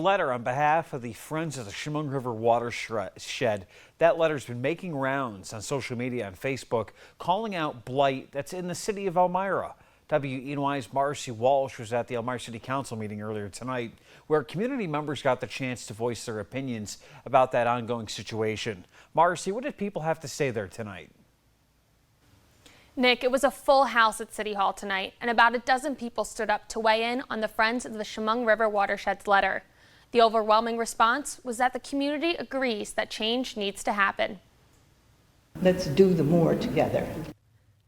Letter on behalf of the Friends of the Chemung River Watershed. That letter's been making rounds on social media and Facebook, calling out blight that's in the city of Elmira. WENY's Marcy Walsh was at the Elmira City Council meeting earlier tonight, where community members got the chance to voice their opinions about that ongoing situation. Marcy, what did people have to say there tonight? Nick, it was a full house at City Hall tonight, and about a dozen people stood up to weigh in on the Friends of the Chemung River Watershed's letter. The overwhelming response was that the community agrees that change needs to happen. Let's do the more together.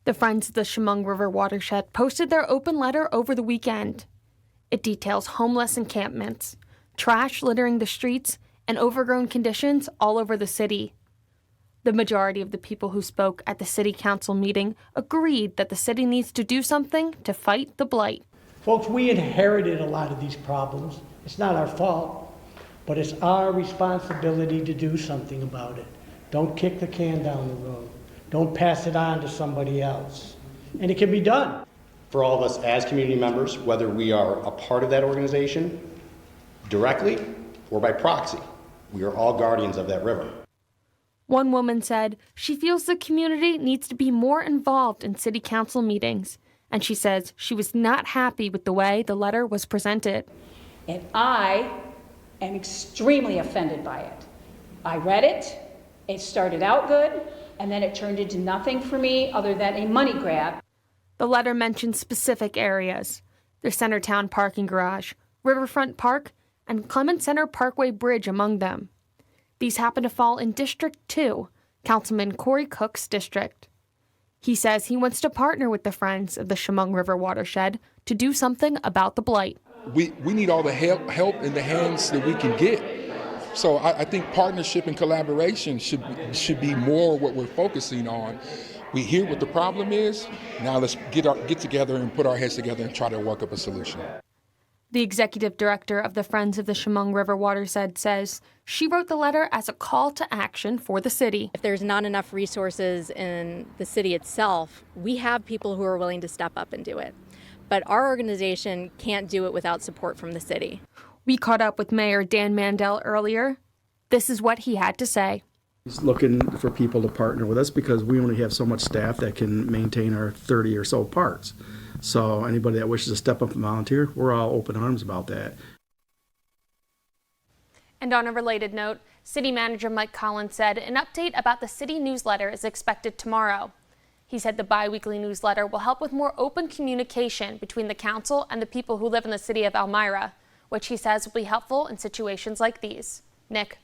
The Friends of the Chemung River Watershed posted their open letter over the weekend. It details homeless encampments, trash littering the streets, and overgrown conditions all over the city. The majority of the people who spoke at the city council meeting agreed that the city needs to do something to fight the blight. Folks, we inherited a lot of these problems. It's not our fault, but it's our responsibility to do something about it. Don't kick the can down the road. Don't pass it on to somebody else. And it can be done. For all of us as community members, whether we are a part of that organization directly or by proxy, we are all guardians of that river. One woman said she feels the community needs to be more involved in city council meetings, and she says she was not happy with the way the letter was presented. And I am extremely offended by it. I read it, it started out good, and then it turned into nothing for me other than a money grab. The letter mentioned specific areas: the Centertown parking garage, Riverfront Park, and Clement Center Parkway Bridge among them. These happen to fall in District 2, Councilman Corey Cook's district. He says he wants to partner with the Friends of the Chemung River Watershed to do something about the blight. We need all the help in the hands that we can get. So I think partnership and collaboration should be more what we're focusing on. We hear what the problem is. Now let's get together and put our heads together and try to work up a solution. The executive director of the Friends of the Chemung River Watershed says she wrote the letter as a call to action for the city. If there's not enough resources in the city itself, we have people who are willing to step up and do it. But our organization can't do it without support from the city. We caught up with Mayor Dan Mandel earlier. This is what he had to say. He's looking for people to partner with us because we only have so much staff that can maintain our 30 or so parks. So anybody that wishes to step up and volunteer, we're all open arms about that. And on a related note, City Manager Mike Collins said an update about the city newsletter is expected tomorrow. He said the bi-weekly newsletter will help with more open communication between the council and the people who live in the city of Elmira, which he says will be helpful in situations like these. Nick.